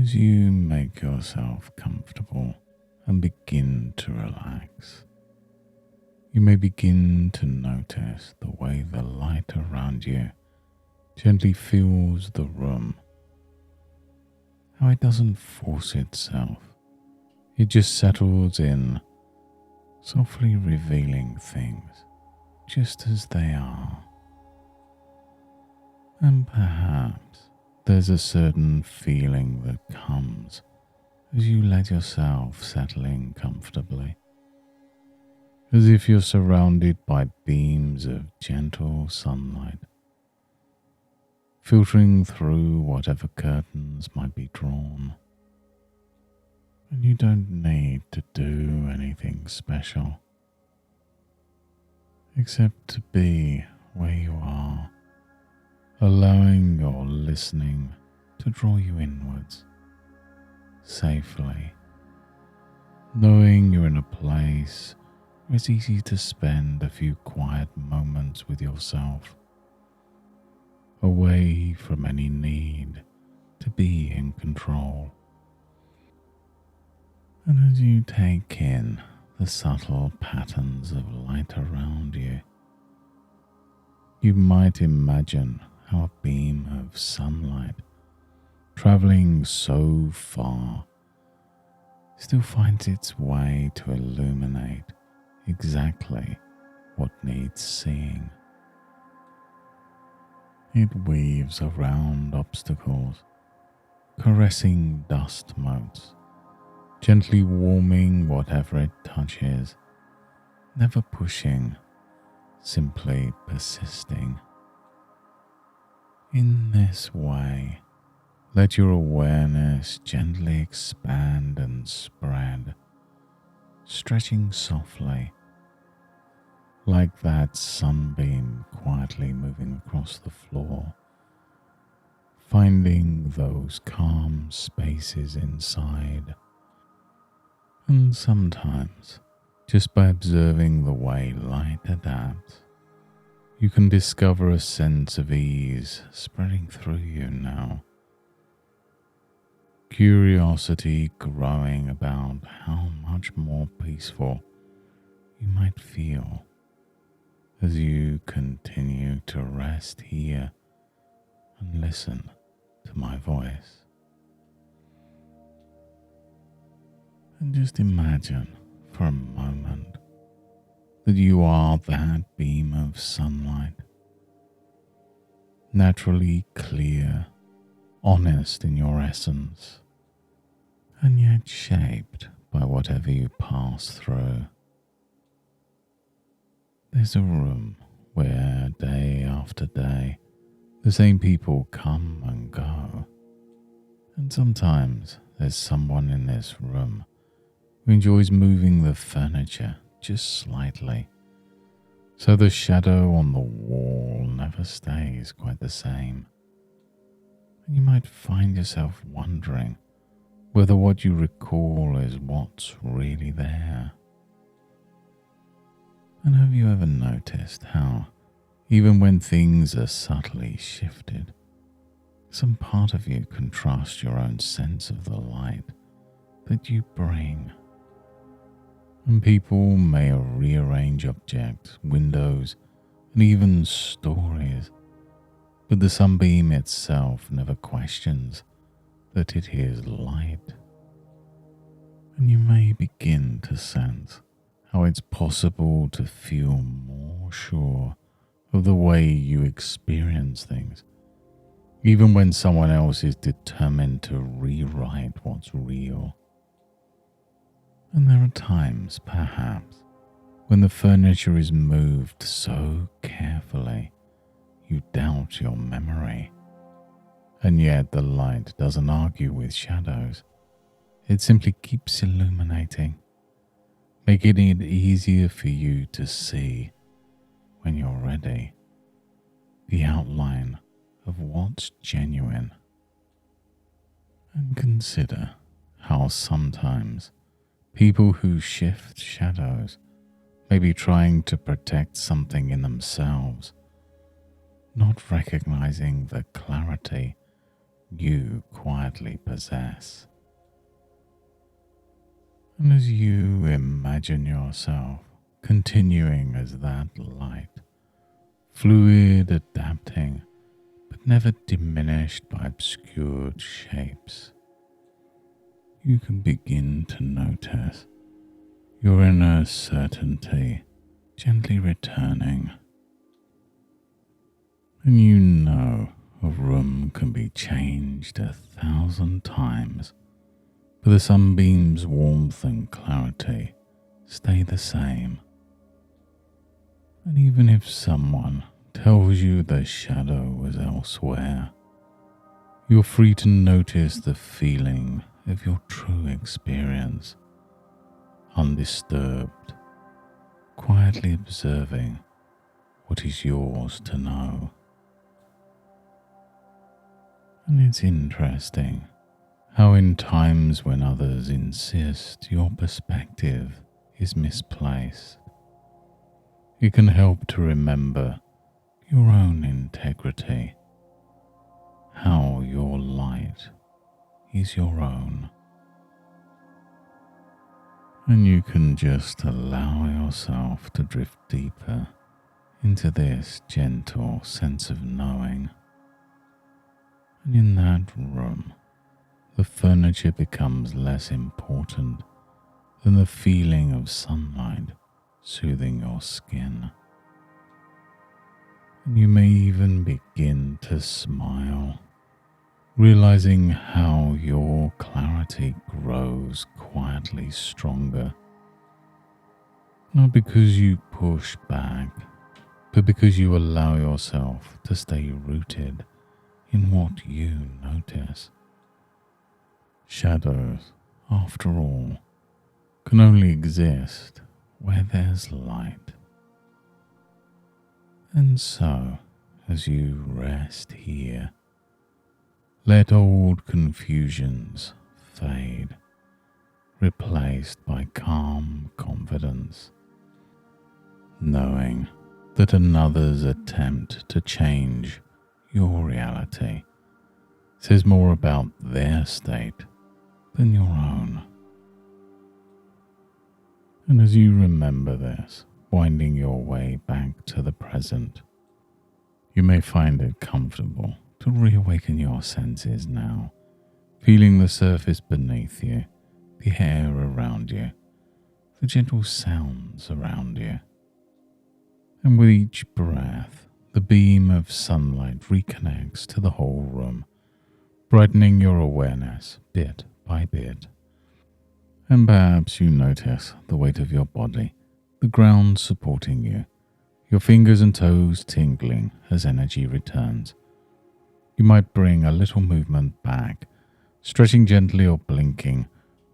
As you make yourself comfortable and begin to relax, you may begin to notice the way the light around you gently fills the room. How it doesn't force itself, it just settles in, softly revealing things just as they are. And perhaps there's a certain feeling that comes as you let yourself settle in comfortably, as if you're surrounded by beams of gentle sunlight, filtering through whatever curtains might be drawn. And you don't need to do anything special, except to be where you are, allowing your listening to draw you inwards, safely, knowing you're in a place where it's easy to spend a few quiet moments with yourself, away from any need to be in control. And as you take in the subtle patterns of light around you, you might imagine how a beam of sunlight traveling so far still finds its way to illuminate exactly what needs seeing. It weaves around obstacles, caressing dust motes, gently warming whatever it touches, never pushing, simply persisting. In this way, let your awareness gently expand and spread, stretching softly, like that sunbeam quietly moving across the floor, finding those calm spaces inside. And sometimes, just by observing the way light adapts, you can discover a sense of ease spreading through you now. Curiosity growing about how much more peaceful you might feel as you continue to rest here and listen to my voice. And just imagine for a moment that you are that beam of sunlight, naturally clear, honest in your essence, and yet shaped by whatever you pass through. There's a room where day after day the same people come and go, and sometimes there's someone in this room who enjoys moving the furniture just slightly, so the shadow on the wall never stays quite the same. And you might find yourself wondering whether what you recall is what's really there. And have you ever noticed how, even when things are subtly shifted, some part of you can trust your own sense of the light that you bring? And people may rearrange objects, windows, and even stories, but the sunbeam itself never questions that it is light. And you may begin to sense how it's possible to feel more sure of the way you experience things, even when someone else is determined to rewrite what's real. And there are times, perhaps, when the furniture is moved so carefully you doubt your memory. And yet the light doesn't argue with shadows. It simply keeps illuminating, making it easier for you to see, when you're ready, the outline of what's genuine. And consider how sometimes people who shift shadows may be trying to protect something in themselves, not recognizing the clarity you quietly possess. And as you imagine yourself continuing as that light, fluid, adapting, but never diminished by obscured shapes, you can begin to notice your inner certainty gently returning. And you know a room can be changed 1,000 times, but the sunbeam's warmth and clarity stay the same. And even if someone tells you the shadow was elsewhere, you're free to notice the feeling of your true experience, undisturbed, quietly observing what is yours to know. And it's interesting how in times when others insist your perspective is misplaced, it can help to remember your own integrity, how your light is your own. And you can just allow yourself to drift deeper into this gentle sense of knowing. And in that room, the furniture becomes less important than the feeling of sunlight soothing your skin. And you may even begin to smile, realizing how your clarity grows quietly stronger, not because you push back, but because you allow yourself to stay rooted in what you notice. Shadows, after all, can only exist where there's light. And so, as you rest here, let old confusions fade, replaced by calm confidence, knowing that another's attempt to change your reality says more about their state than your own. And as you remember this, winding your way back to the present, you may find it comfortable to reawaken your senses now, feeling the surface beneath you, the air around you, the gentle sounds around you. And with each breath, the beam of sunlight reconnects to the whole room, brightening your awareness bit by bit. And perhaps you notice the weight of your body, the ground supporting you, your fingers and toes tingling as energy returns. You might bring a little movement back, stretching gently or blinking,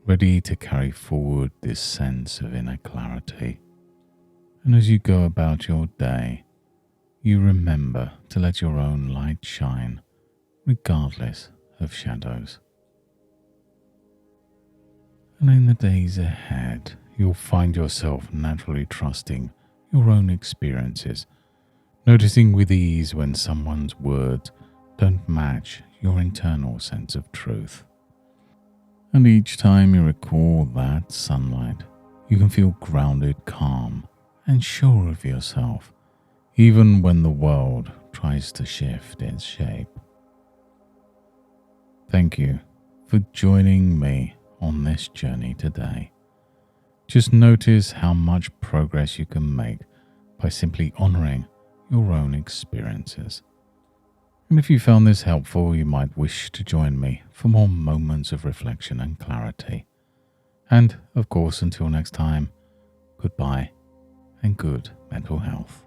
ready to carry forward this sense of inner clarity. And as you go about your day, you remember to let your own light shine, regardless of shadows. And in the days ahead, you'll find yourself naturally trusting your own experiences, noticing with ease when someone's words don't match your internal sense of truth. And each time you recall that sunlight, you can feel grounded, calm, and sure of yourself, even when the world tries to shift its shape. Thank you for joining me on this journey today. Just notice how much progress you can make by simply honoring your own experiences. And if you found this helpful, you might wish to join me for more moments of reflection and clarity. And of course, until next time, goodbye and good mental health.